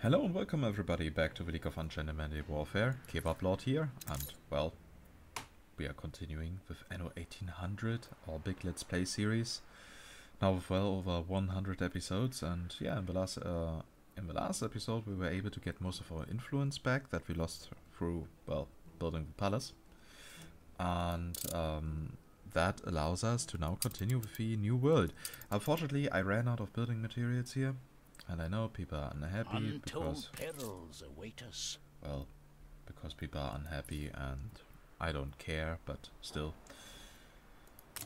Hello and welcome everybody back to the League of Ungentlemanly Warfare. Kebablord here, and well, we are continuing with Anno 1800, our big Let's Play series. Now with well over 100 episodes, and yeah, in the last episode we were able to get most of our influence back that we lost through, well, building the palace. And that allows us to now continue with the new world. Unfortunately, I ran out of building materials here. And I know people are unhappy because perils await us. Well, because people are unhappy and I don't care, but still.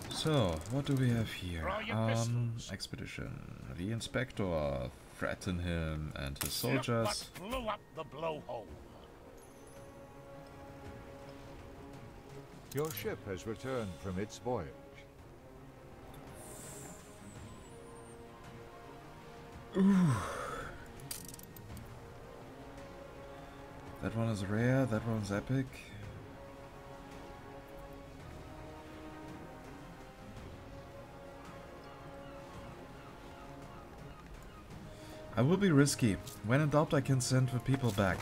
So, what do we have here? Expedition. The inspector, threaten him and his soldiers. Blew up the blowhole. Your ship has returned from its voyage. Ooh. That one is rare, that one's epic. I will be risky. When in doubt I can send the people back.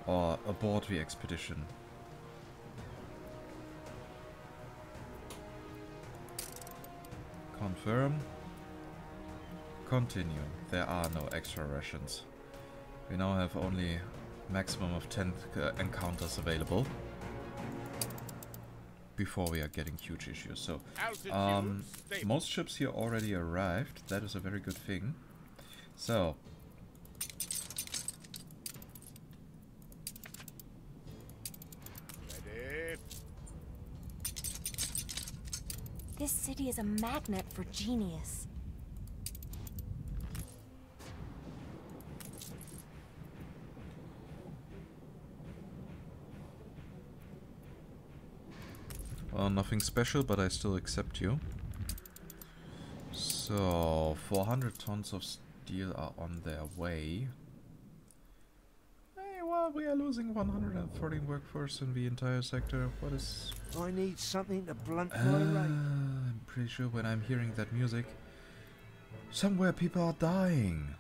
Or abort the expedition. Confirm. Continue. There are no extra rations. We now have only maximum of 10 encounters available before we are getting huge issues. So, most ships here already arrived. That is a very good thing. So, Ready. This city is a magnet for genius. well, nothing special, but I still accept you. So, 400 tons of steel are on their way. Hey, well, we are losing 114 workforce in the entire sector. What is... I need something to blunt my rate. I'm pretty sure when I'm hearing that music, somewhere people are dying.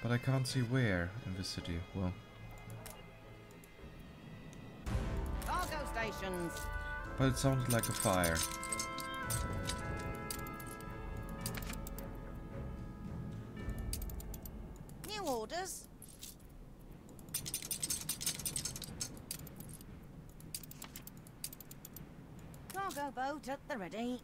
But I can't see where in the city. Well, Cargo stations. but it sounded like a fire. New orders. Cargo boat at the ready.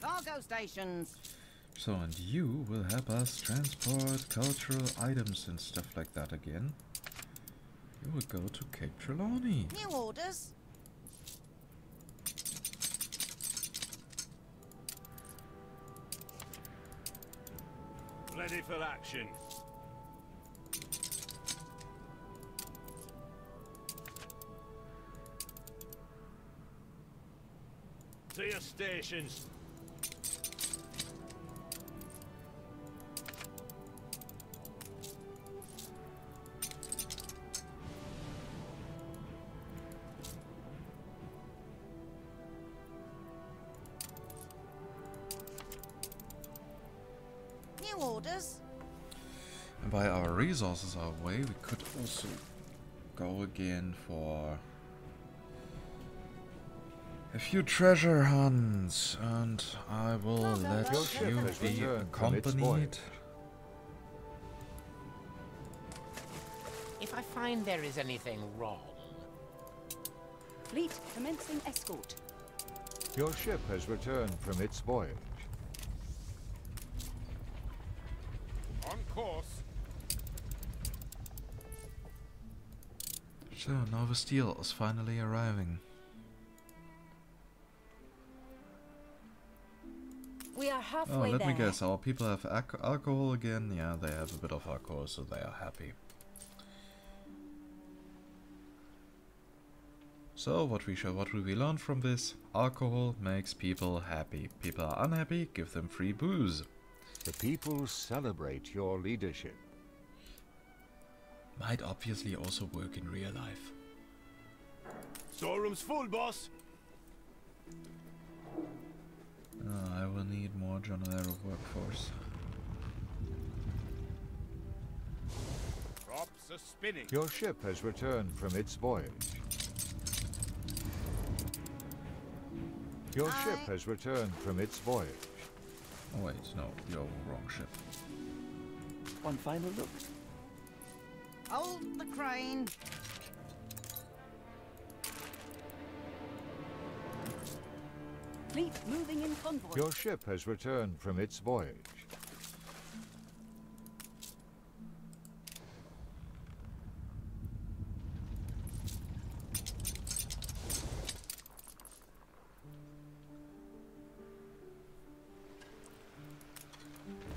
Cargo stations. So, and you will help us transport cultural items and stuff like that again. You will go to Cape Trelawney. New orders. Ready for action. To your stations. New orders. And by our resources our way, we could also go again for a few treasure hunts, and I will let Your ship you has be returned from its accompanied. voyage. If I find there is anything wrong, Fleet commencing escort. Your ship has returned from its voyage. On course. So now the steel is finally arriving. We are Oh, halfway let there. me guess, our people have alcohol again? Yeah, they have a bit of alcohol, so they are happy. So, what will we learn from this? Alcohol makes people happy. People are unhappy, give them free booze. The people celebrate your leadership. Might obviously also work in real life. Storeroom's full, boss. I will need more Jonalero workforce. Props are spinning. Your ship has returned from its voyage. Your ship has returned from its voyage. Oh wait, no, you're wrong ship. One final look. Hold the crane. Fleet moving in convoy. Your ship has returned from its voyage.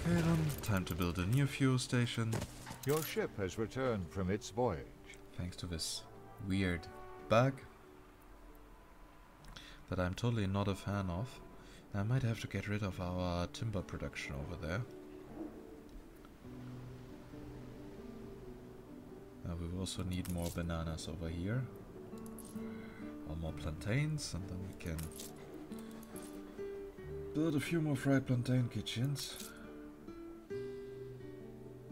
Okay then, time to build a new fuel station. Your ship has returned from its voyage. Thanks to this weird bug that I'm totally not a fan of. I might have to get rid of our timber production over there. We also need more bananas over here. Or more plantains, and then we can build a few more fried plantain kitchens.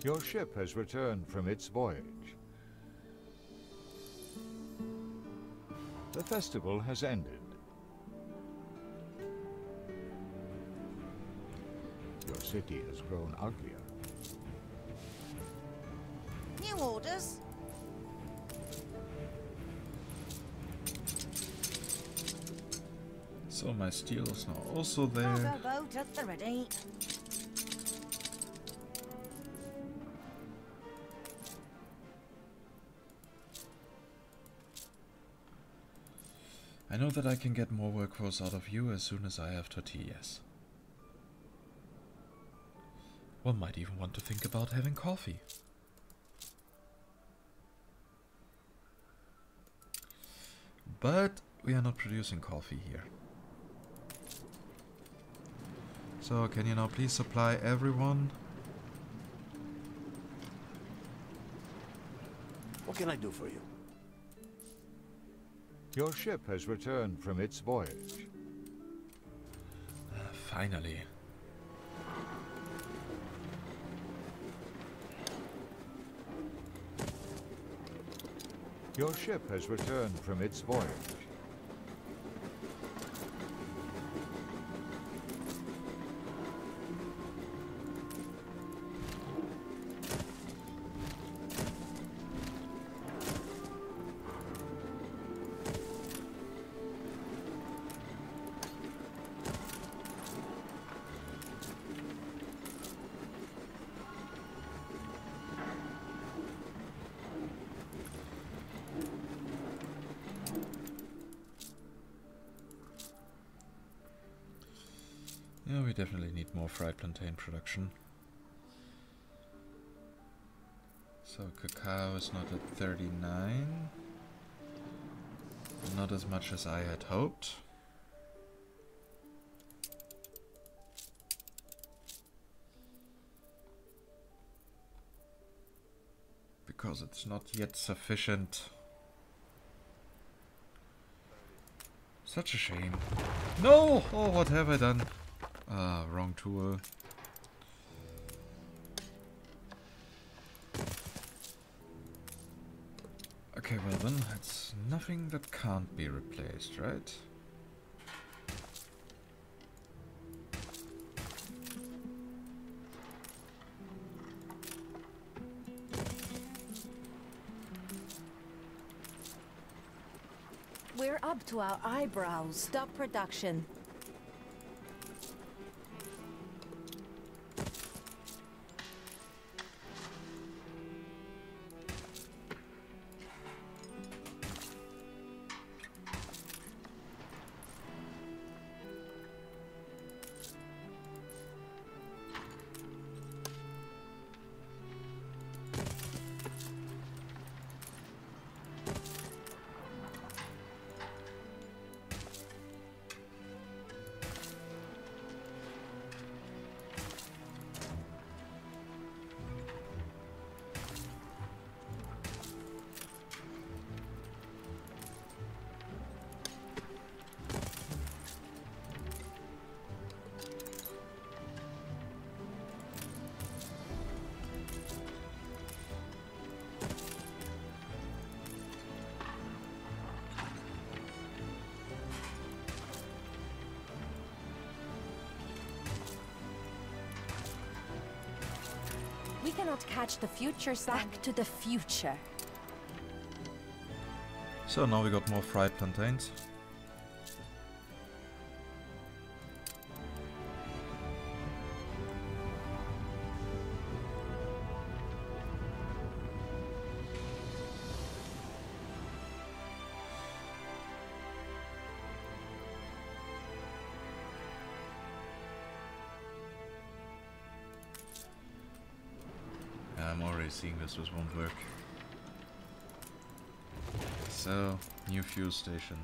Your ship has returned from its voyage. The festival has ended. Your city has grown uglier. New orders. So my steel is now also there. Cargo boat at the ready. I know that I can get more workforce out of you as soon as I have tortillas. One might even want to think about having coffee. But we are not producing coffee here. So can you now please supply everyone? What can I do for you? Your ship has returned from its voyage. Finally. Your ship has returned from its voyage. Yeah, we definitely need more fried plantain production. So cacao is not at 39. Not as much as I had hoped. Because it's not yet sufficient. Such a shame. No! Oh, what have I done? Ah, wrong tool. Okay, well then, it's nothing that can't be replaced, right? We're up to our eyebrows. Stop production. cannot catch the future. Back to the future. So now we got more fried plantains. I'm already seeing this won't work. So, new fuel station.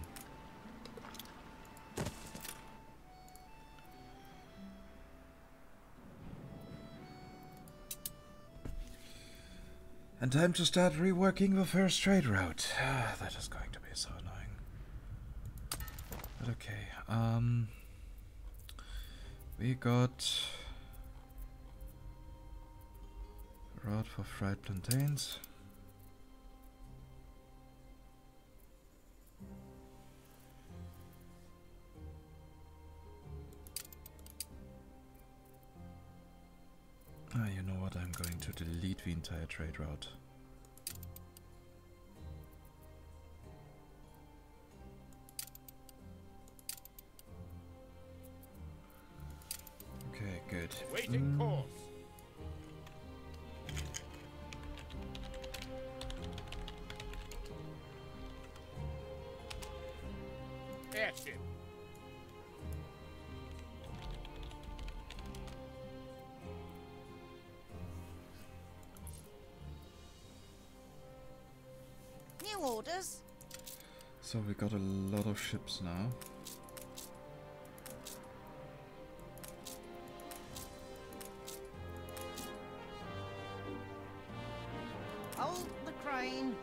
And time to start reworking the first trade route. That is going to be so annoying. But okay, we got a route for fried plantains. You know what, I'm going to delete the entire trade route. Okay, good. Waiting course. Airship. New orders. So we got a lot of ships now. Hold the crane.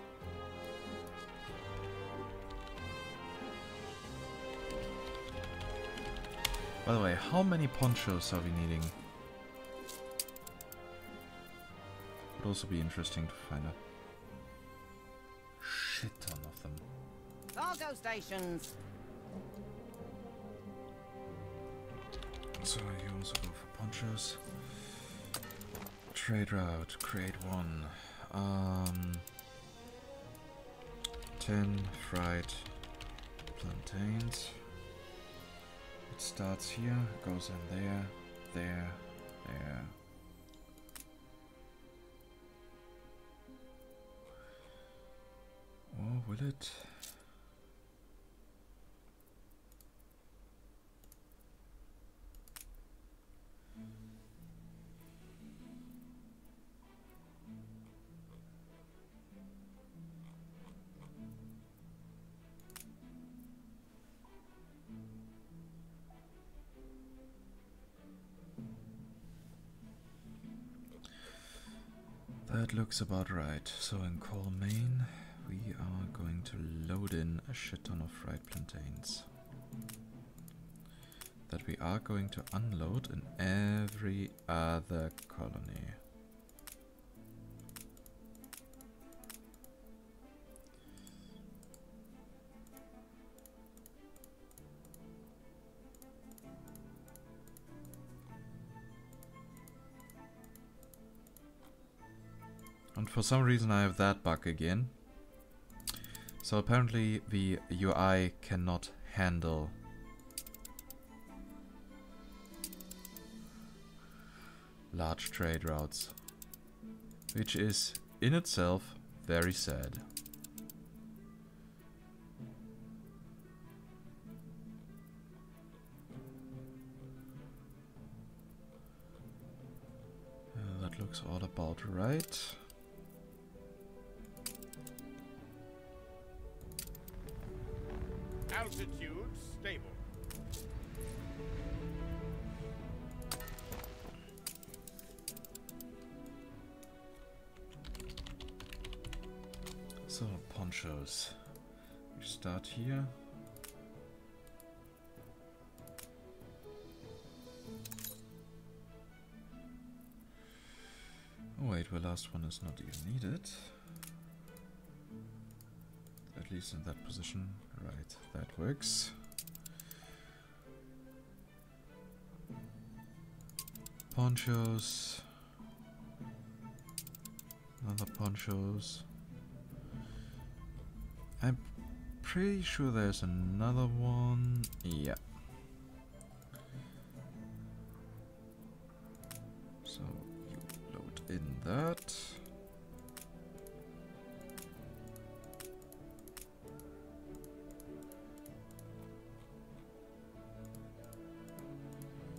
By the way, how many ponchos are we needing? Would also be interesting to find a shit ton of them. Cargo stations. So you also go for ponchos. Trade route, create one. 10 fried plantains. It starts here, goes in there, there, there. Or will it? That looks about right. So in Coal Main, we are going to load in a shit ton of fried plantains that we are going to unload in every other colony. And for some reason I have that bug again. So apparently the UI cannot handle large trade routes, which is in itself very sad. That looks all about right. Altitude stable. So, ponchos. We start here. Oh wait, the last one is not even needed. At least in that position. Right, that works. Ponchos. Other ponchos. I'm pretty sure there's another one. Yeah. So you load in that.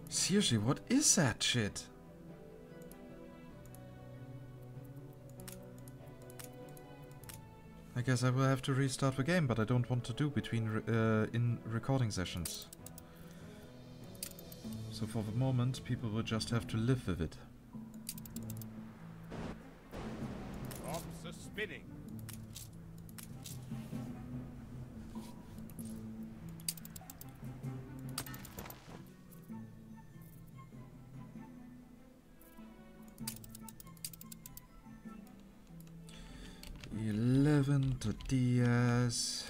Seriously, what is that shit? I guess I will have to restart the game, but I don't want to do between in recording sessions. So for the moment, people will just have to live with it. Tops are spinning. Tortillas.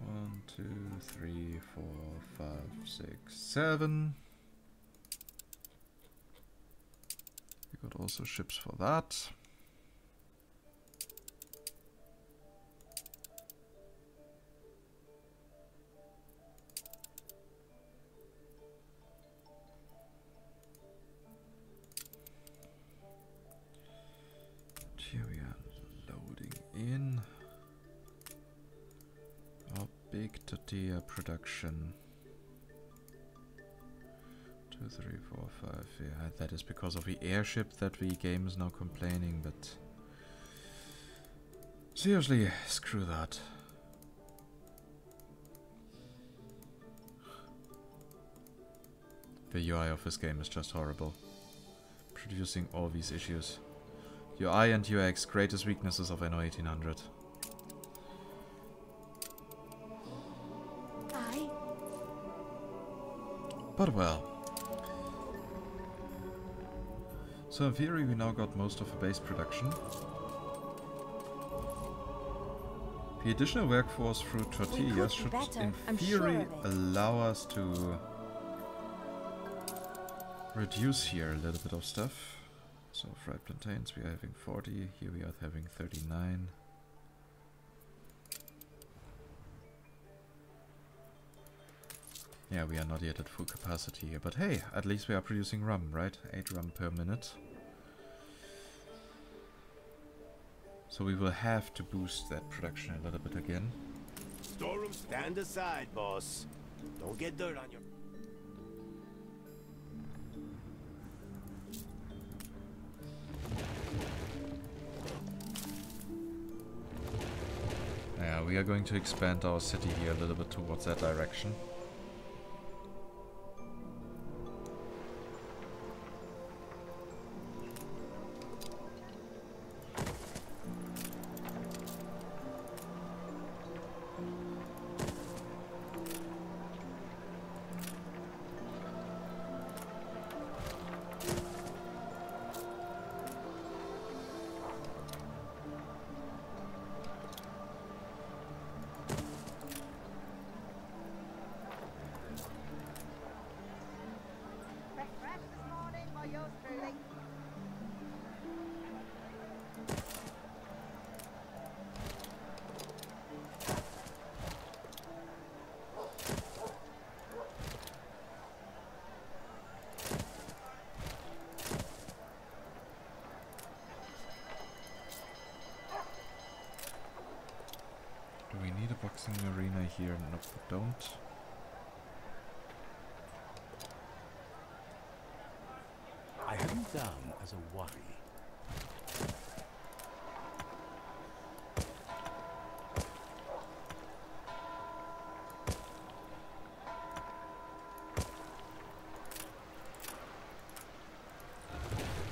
1, 2, 3, 4, 5, 6, 7. We got also ships for that. Here we are loading in our big tortilla production. 2, 3, 4, 5. Yeah, that is because of the airship that the game is now complaining, but seriously, screw that. The UI of this game is just horrible, producing all these issues. UI and UX, greatest weaknesses of Anno 1800. Aye. But well. So in theory we now got most of the base production. The additional workforce through tortillas should in theory allow us to reduce here a little bit of stuff. So fried plantains we are having 40, here we are having 39. Yeah, we are not yet at full capacity here, but hey, at least we are producing rum, right? 8 rum per minute. So we will have to boost that production a little bit again. Storeroom, stand aside, boss. Don't get dirt on your... Yeah, we are going to expand our city here a little bit towards that direction. Do we need a boxing arena here? Nope, we don't. I have him down as a worry.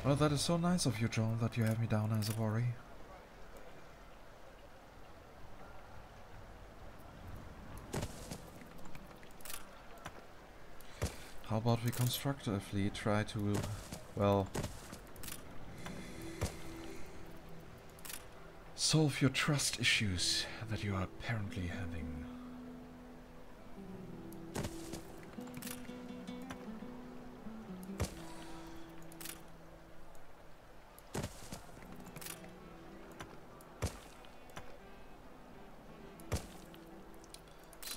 Well, that is so nice of you, John, that you have me down as a worry. How about we constructively try to, well, solve your trust issues that you are apparently having.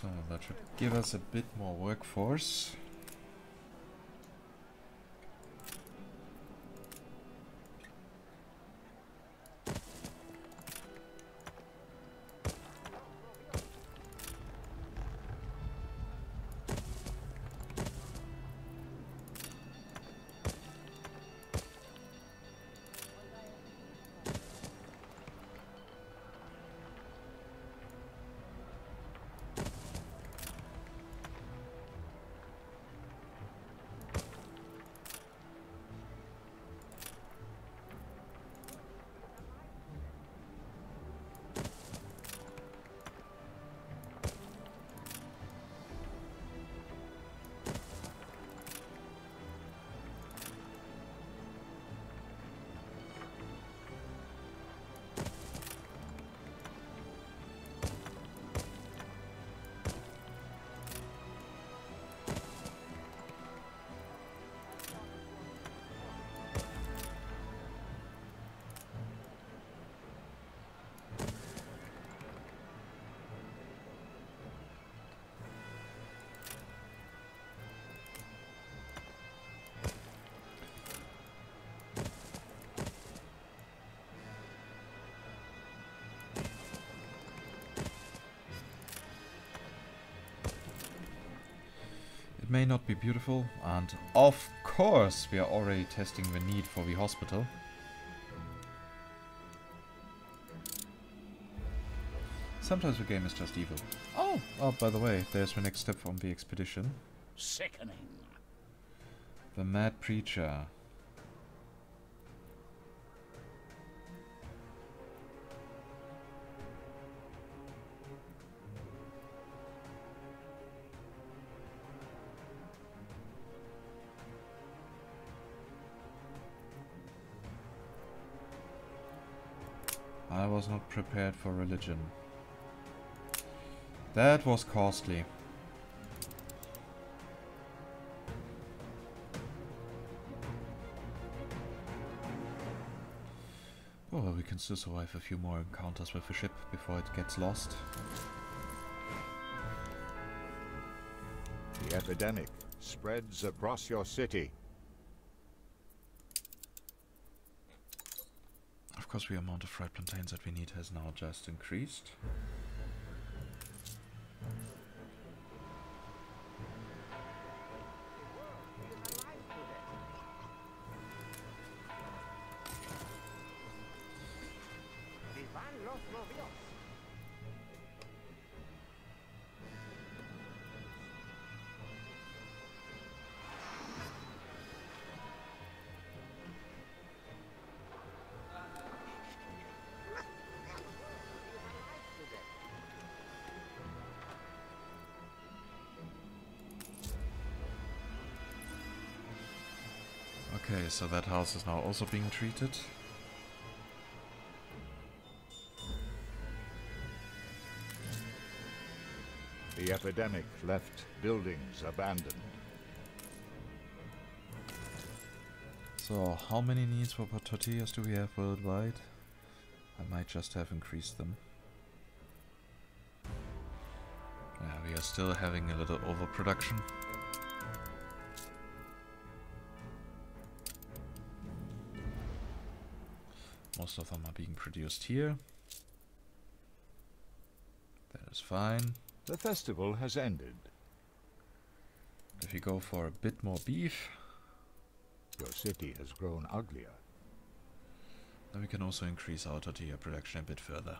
So that should give us a bit more workforce. It may not be beautiful, and of course we are already testing the need for the hospital. Sometimes the game is just evil. Oh, by the way, there's the next step from the expedition. Sickening. The Mad Preacher. I was not prepared for religion. That was costly. Oh, well, we can still survive a few more encounters with the ship before it gets lost. The epidemic spreads across your city. Of course, the amount of fried plantains that we need has now just increased. Okay, so that house is now also being treated. The epidemic left buildings abandoned. So, how many needs for tortillas do we have worldwide? I might just have increased them. Yeah, we are still having a little overproduction. Most of them are being produced here. That is fine. The festival has ended. If you go for a bit more beef, Your city has grown uglier. then we can also increase our tortilla production a bit further.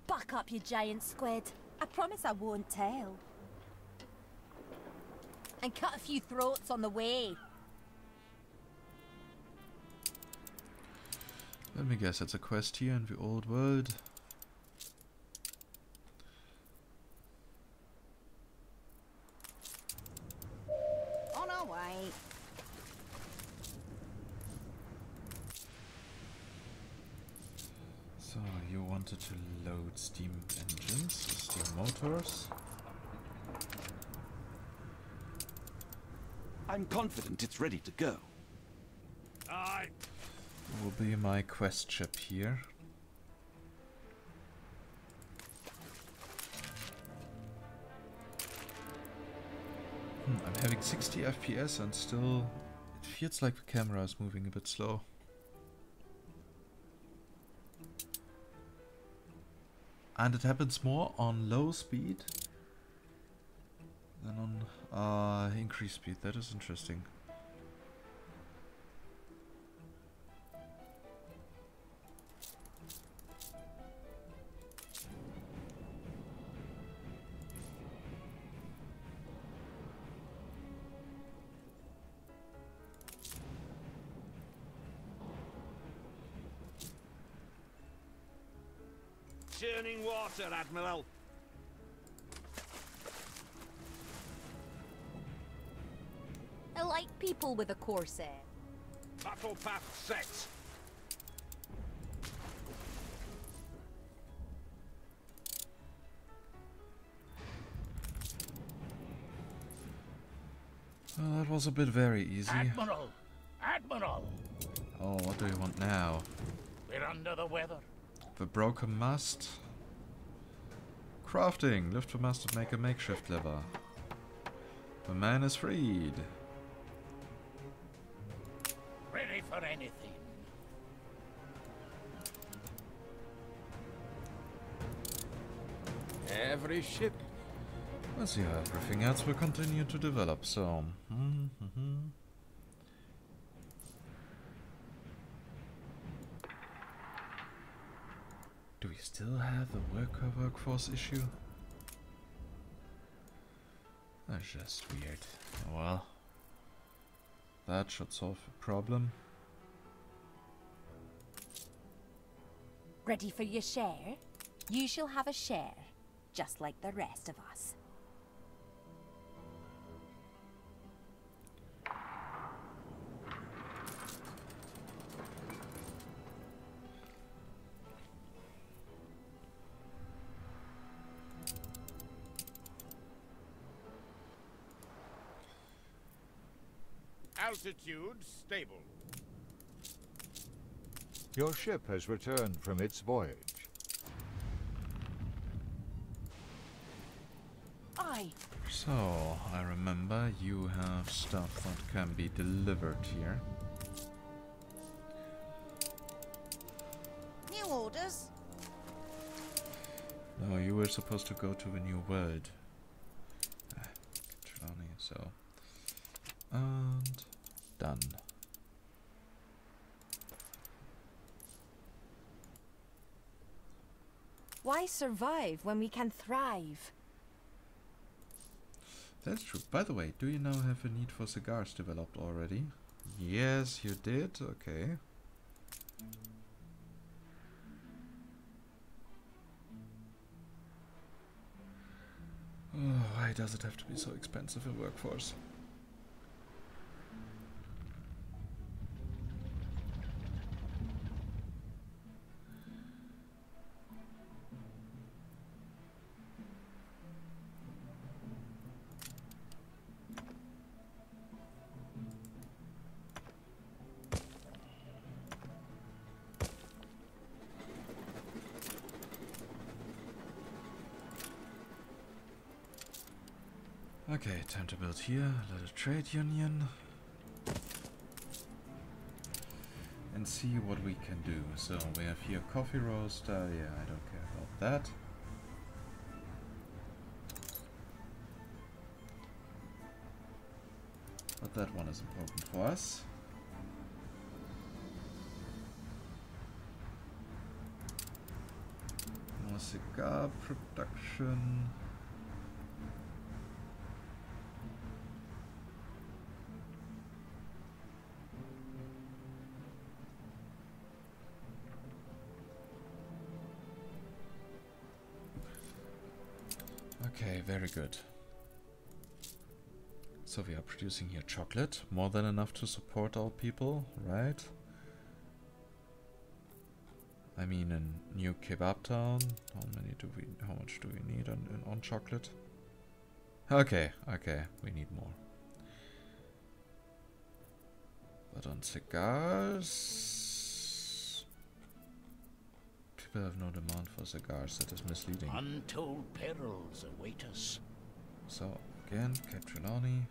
Buck up, you giant squid. I promise I won't tell. And cut a few throats on the way. Let me guess, it's a quest here in the old world. On our way. So, you wanted to load steam engines, steam motors. I'm confident it's ready to go. Aye. Will be my quest ship here. I'm having 60 FPS and still it feels like the camera is moving a bit slow. And it happens more on low speed than on increased speed. That is interesting. Churning water, Admiral. I like people with a corset. Battle path set. Well, that was a bit very easy. Admiral! Admiral! Oh, what do you want now? We're under the weather. The broken mast? Crafting! Lift the mast to make a makeshift lever. The man is freed. Ready for anything. Every ship. Let's see how everything else will continue to develop, so... Do we still have a workforce issue? That's just weird. Well, that should solve the problem. Ready for your share? You shall have a share, just like the rest of us. Altitude stable. Your ship has returned from its voyage. Aye. So, I remember you have stuff that can be delivered here. New orders. No, you were supposed to go to the new world. So. And done. Why survive when we can thrive? That's true. By the way, do you now have a need for cigars developed already? Yes, you did. Okay. Oh, why does it have to be so expensive in workforce? Okay, time to build here a little trade union and see what we can do. So we have here coffee roaster. Yeah, I don't care about that. But that one is important for us. More cigar production. Okay, very good. So we are producing here chocolate, more than enough to support our people, right? I mean, in new Kebabtown, how much do we need on chocolate? Okay, we need more. But on cigars, people have no demand for cigars. That is misleading. Untold perils await us. So again, Captrilani.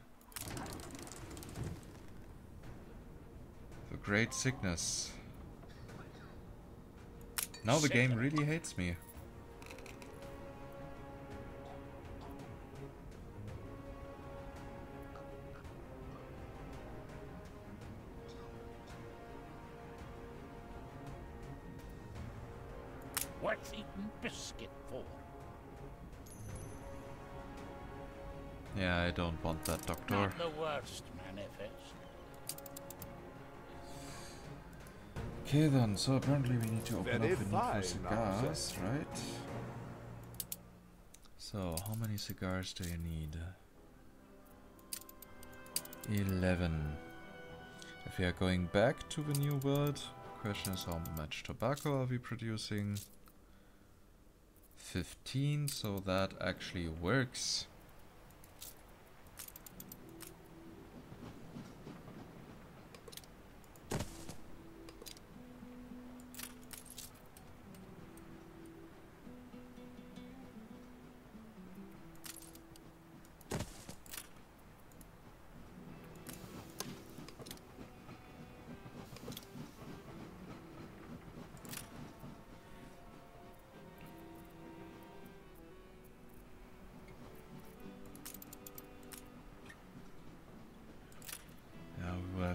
The great sickness. Now the game really hates me. Worth eating biscuit for. Yeah, I don't want that, Doctor. Not the worst manifest. Okay then, so apparently we need to open Very up a need for fine, cigars, right? So, how many cigars do you need? 11. If we are going back to the new world, question is how much tobacco are we producing? 15, so that actually works.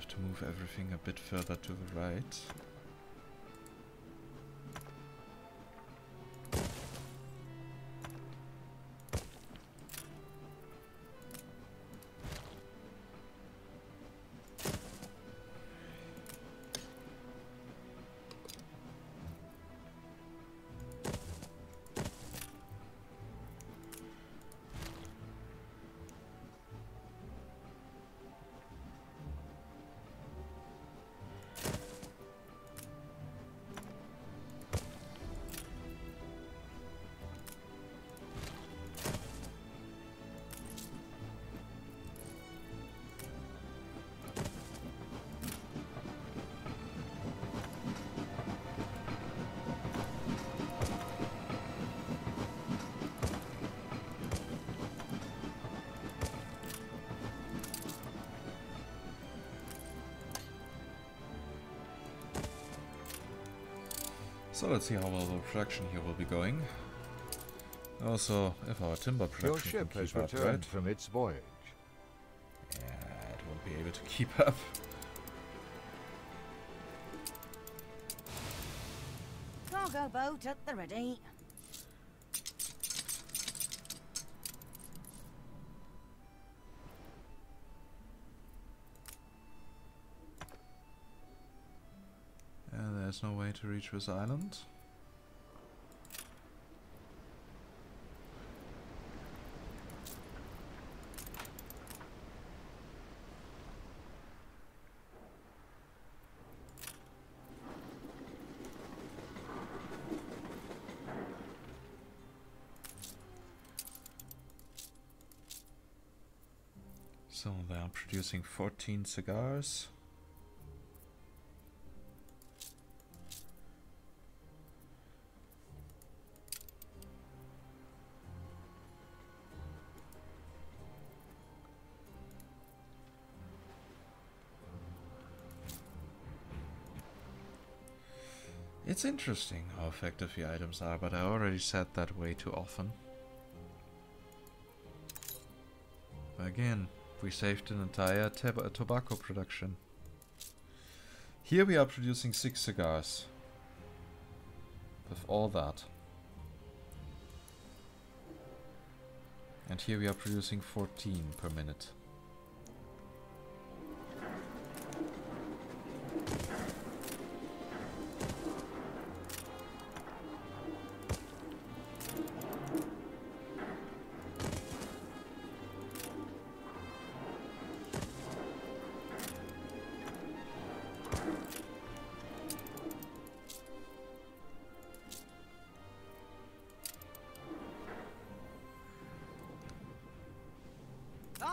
To move everything a bit further to the right. So let's see how well the production here will be going. Also, if our timber production Your ship can has keep up, returned right? from its voyage. Yeah, it won't be able to keep up. Cargo boat at the ready. There's no way to reach this island. So they are producing 14 cigars. It's interesting how effective the items are, but I already said that way too often. Again, we saved an entire tobacco production. Here we are producing 6 cigars. With all that. And here we are producing 14 per minute.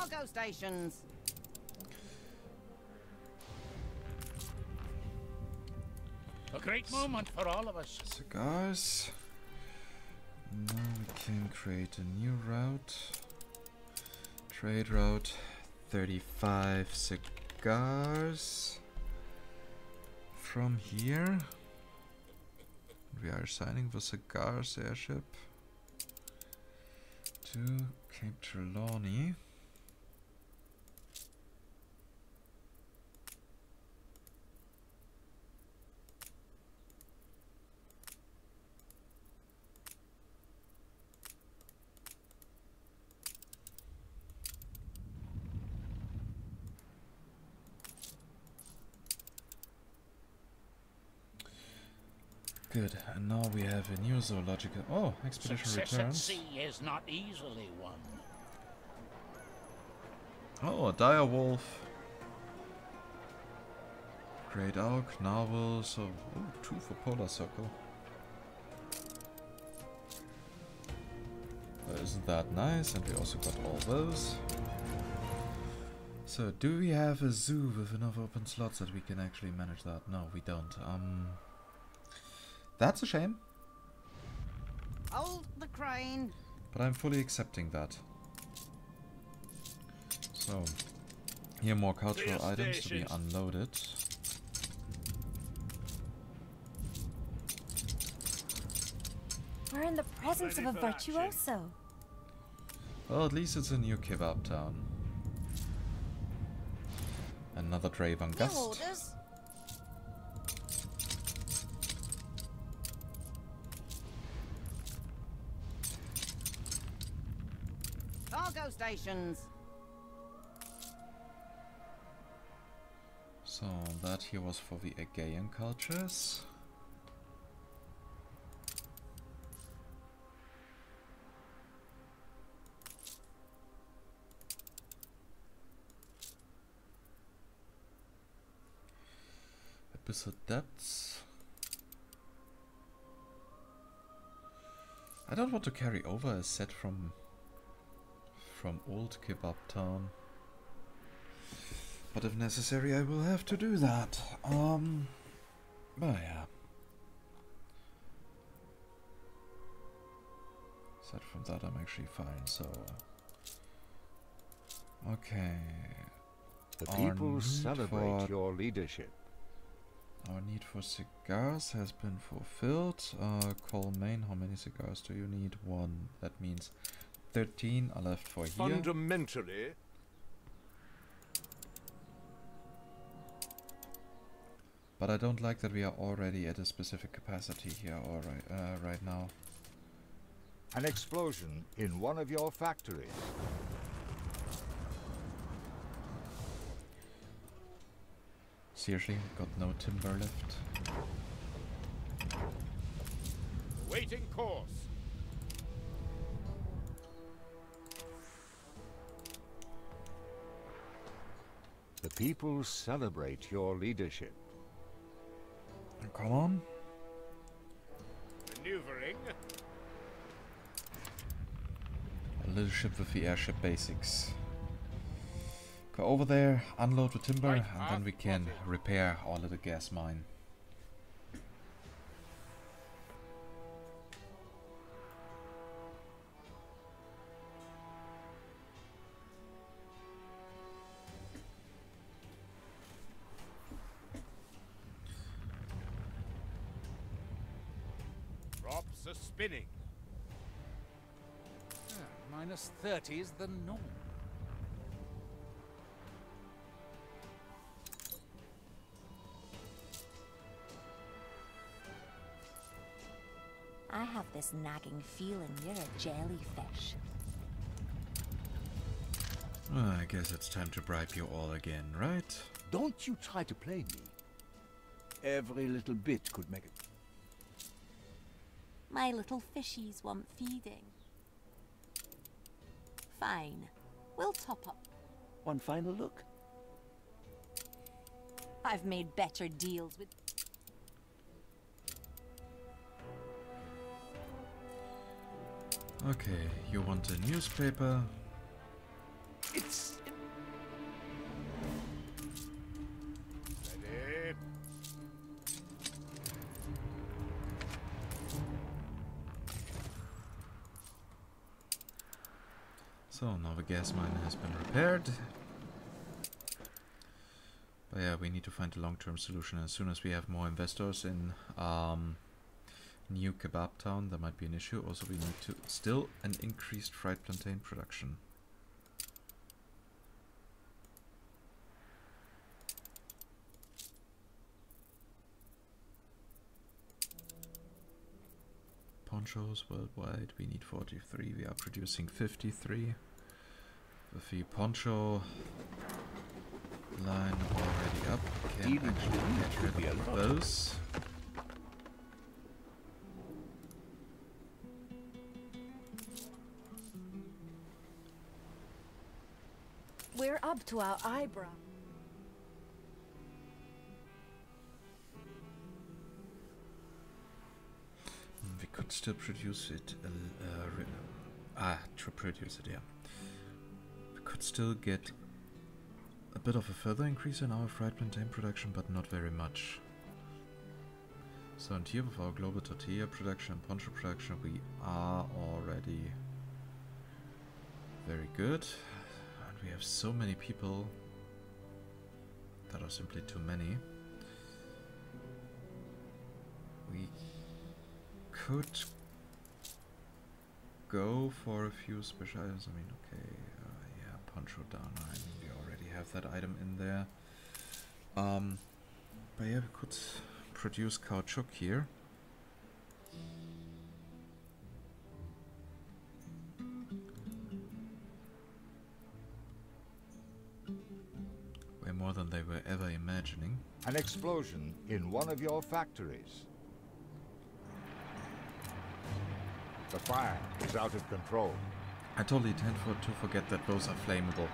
Cargo stations. A great moment for all of us. Cigars. Now we can create a new route. Trade route. 35 cigars. From here. We are assigning the Cigars airship to Cape Trelawney. Good, and now we have a new zoological... Oh, expedition Success at returns. sea is not easily won. Oh, a dire wolf. Great Auk, Narwhal, so... Ooh, 2 for Polar Circle. Isn't that nice? And we also got all those. So, do we have a zoo with enough open slots that we can actually manage that? No, we don't. That's a shame. Hold the crane. But I'm fully accepting that. So, here more cultural items to be unloaded. We're in the presence of a virtuoso. Well, at least it's a new Kebabtown. Another Draven New Gust. orders. Cargo stations. So, that here was for the Aegean cultures. Abyssal Depths. I don't want to carry over a set from old Kebabtown. But if necessary, I will have to do that. But yeah. Aside from that, I'm actually fine, so... Okay. The Our people need celebrate for- your leadership. Our need for cigars has been fulfilled. Call main, how many cigars do you need? 1. That means 13 are left for here. Fundamentally, But I don't like that we are already at a specific capacity here right now. An explosion in one of your factories. Seriously, got no timber left. waiting course. The people celebrate your leadership. Come on. Maneuvering. A little ship with the airship basics. Go over there, unload the timber, Right, and then we can repair our little gas mine. Props are spinning. Minus 30 is the norm. I have this nagging feeling you're a jellyfish. I guess it's time to bribe you all again, right? Don't you try to play me. Every little bit could make it. My little fishies want feeding. Fine. We'll top up. One final look. I've made better deals with... Okay, you want a newspaper? It's So now the gas mine has been repaired. But yeah, we need to find a long-term solution. As soon as we have more investors in new Kebabtown, there might be an issue. Also, we need to still an increased fried plantain production. Ponchos worldwide, we need 43, we are producing 53. With the poncho line already up, we can actually get rid of those. We're up to our eyebrow. We could still produce it, to produce it, yeah. We could still get a bit of a further increase in our fried plantain production, but not very much. So, and here with our global tortilla production and poncho production, we are already very good. And we have so many people that are simply too many. We could go for a few special items. I mean, okay, yeah, poncho down. I mean, we already have that item in there. But yeah, we could produce caoutchouc here. Way more than they were ever imagining. An explosion in one of your factories. The fire is out of control. I totally tend to forget that those are flammable.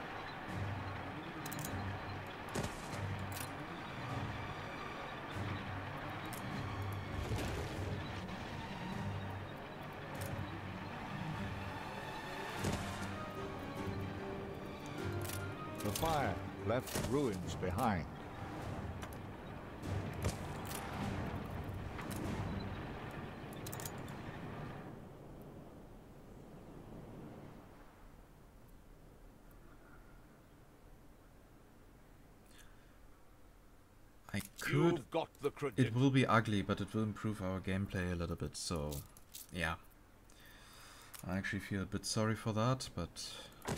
The fire left ruins behind. You've got the credit. It will be ugly, but it will improve our gameplay a little bit, so yeah. I actually feel a bit sorry for that, but I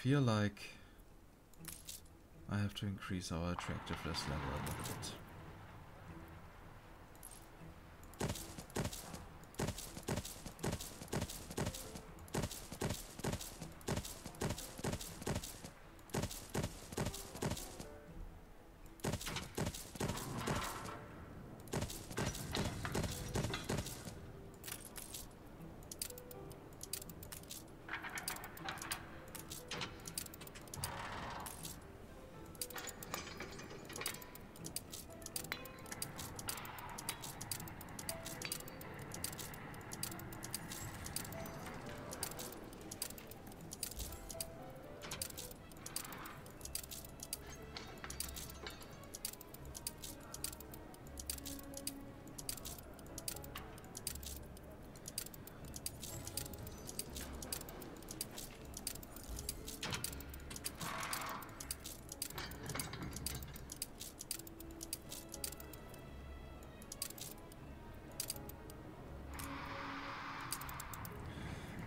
feel like I have to increase our attractiveness level a little bit.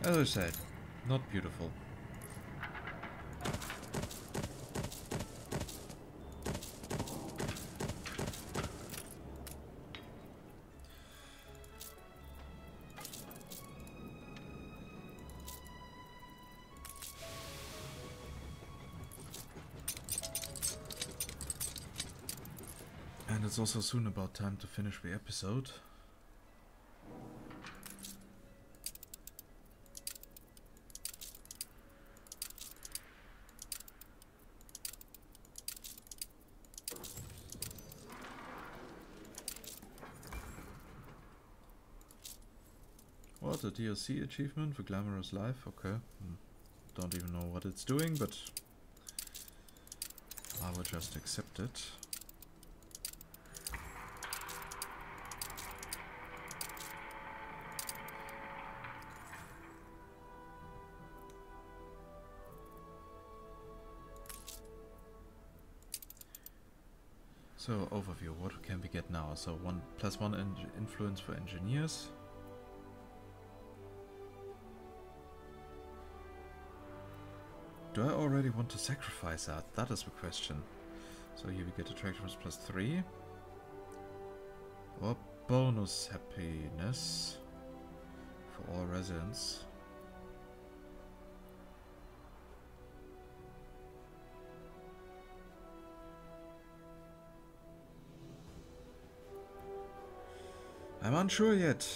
As I said, not beautiful. And it's also soon about time to finish the episode. What, a DLC achievement for Glamorous Life? Okay. Don't even know what it's doing, but I will just accept it. So overview, what can we get now? So +1 influence for engineers. Do I already want to sacrifice that? That is the question. So here we get attractiveness +3. Or bonus happiness for all residents. I'm unsure yet.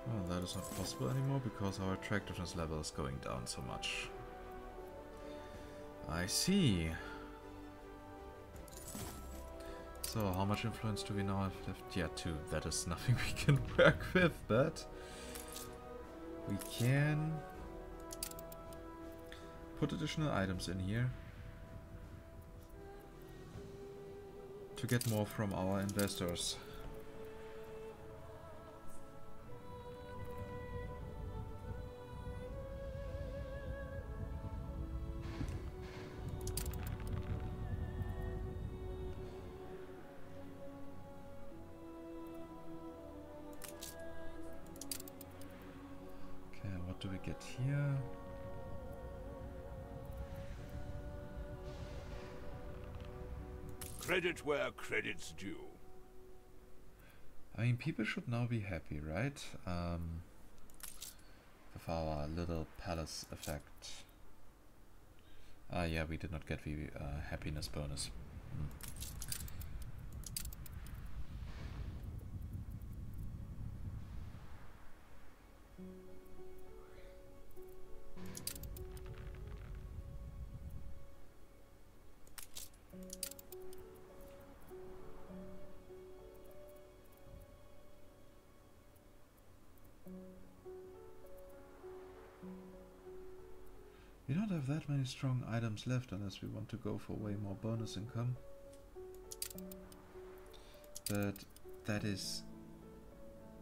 Well, that is not possible anymore because our attractiveness level is going down so much. I see. So, how much influence do we now have left? Yeah, 2. That is nothing we can work with, but we can put additional items in here to get more from our investors. Okay, what do we get here? Credit where credit's due. I mean, people should now be happy, right? With our little palace effect. Ah, yeah, we did not get the happiness bonus. We don't have that many strong items left unless we want to go for way more bonus income. But that is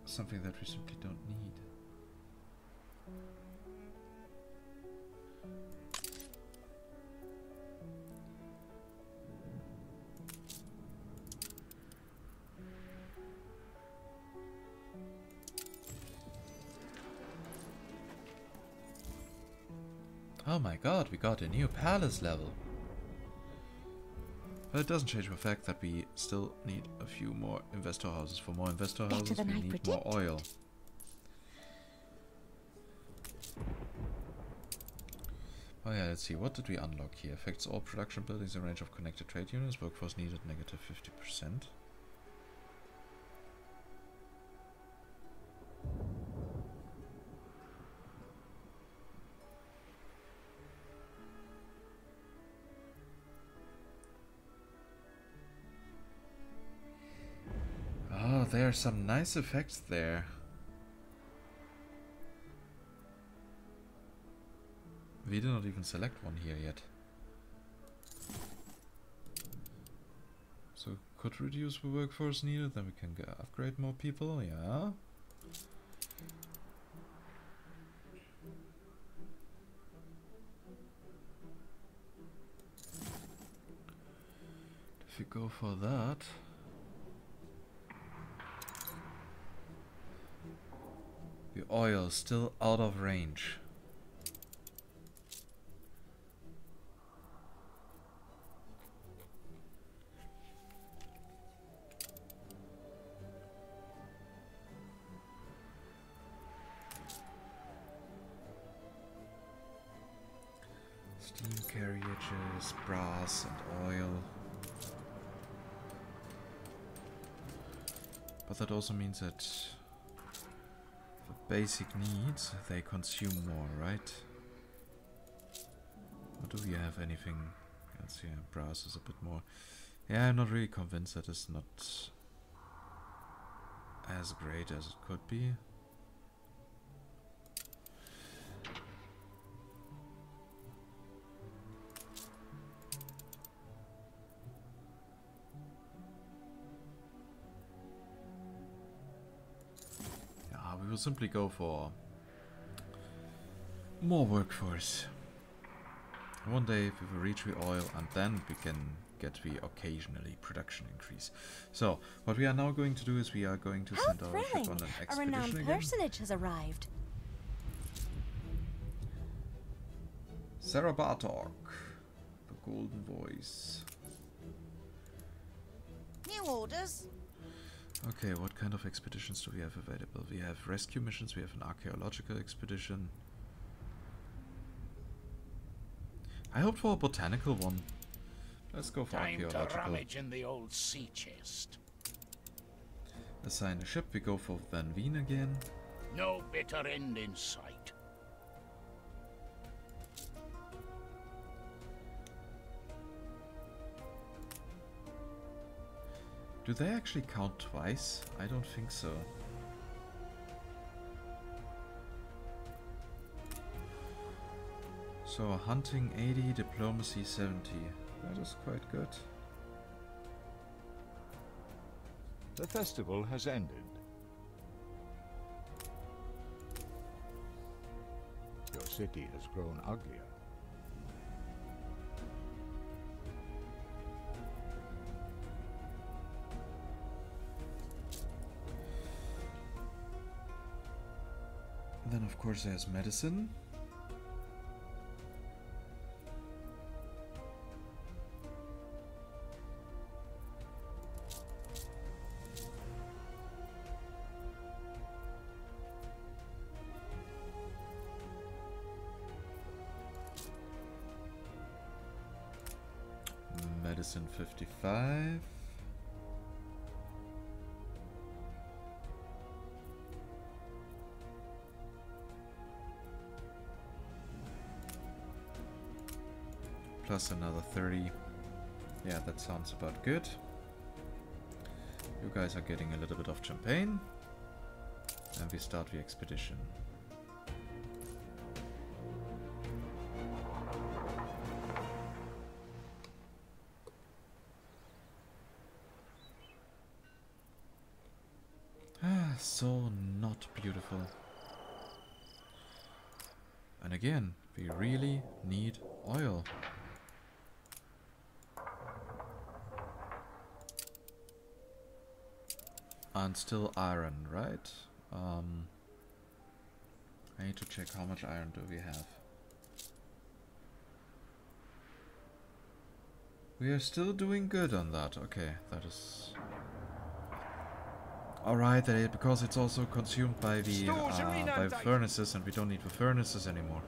something that we simply don't need. Oh my god, we got a new palace level. But it doesn't change the fact that we still need a few more investor houses. For more investor houses, we need more oil. Oh yeah, let's see, what did we unlock here? Affects all production buildings and range of connected trade units. Workforce needed -50%. Oh, there are some nice effects there. We did not even select one here yet. So could reduce the workforce needed, then we can upgrade more people, yeah. If you go for that, the oil is still out of range. Steam carriages, brass and oil. But that also means that for basic needs they consume more, right? Or do we have anything else here? Brass is a bit more. Yeah, I'm not really convinced that it's not as great as it could be. We will simply go for more workforce. One day we will reach the oil, and then we can get the occasionally production increase. So, what we are now going to do is we are going to How send our ship thrilling! on an A expedition renowned again. personage has arrived. Sarah Bartok, the Golden Voice. New orders. Okay, what kind of expeditions do we have available? We have rescue missions, we have an archaeological expedition. I hoped for a botanical one. Let's go for Time to archaeological. rummage in the old sea chest. Assign a ship, we go for Veen again. No bitter end in sight. Do they actually count twice? I don't think so. So hunting 80, diplomacy 70. That is quite good. The festival has ended. Your city has grown uglier. Then of course there's medicine. Medicine 55. Plus another 30. Yeah, that sounds about good. You guys are getting a little bit of champagne. And we start the expedition. Ah, so not beautiful. And again, we really need oil. And still iron, right? I need to check how much iron do we have. We are still doing good on that. Okay, that is... Alright, because it's also consumed by the furnaces, and we don't need the furnaces anymore.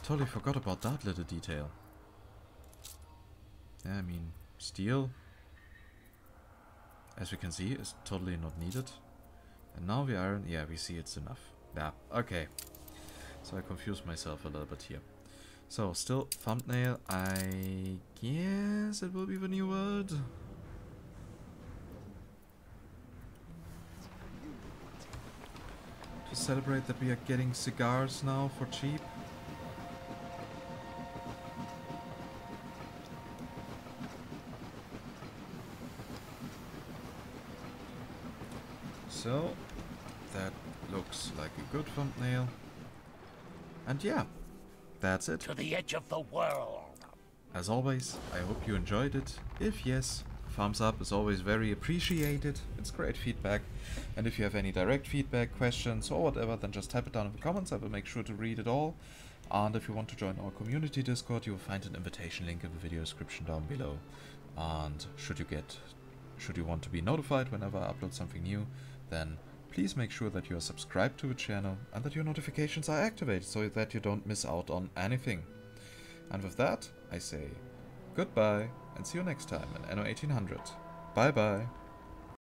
Totally forgot about that little detail. Yeah, I mean, steel, as we can see, is totally not needed. And now the iron, yeah, we see it's enough. Yeah, okay. So I confused myself a little bit here. So, still thumbnail, I guess it will be the new world. To celebrate that we are getting cigars now for cheap. So, that looks like a good thumbnail. And yeah, that's it. To the edge of the world. As always, I hope you enjoyed it. If yes, thumbs up is always very appreciated. It's great feedback. And if you have any direct feedback, questions or whatever, then just type it down in the comments. I will make sure to read it all. And if you want to join our community Discord, you will find an invitation link in the video description down below. And should you want to be notified whenever I upload something new, then please make sure that you are subscribed to the channel and that your notifications are activated so that you don't miss out on anything. And with that, I say goodbye and see you next time in Anno 1800. Bye bye.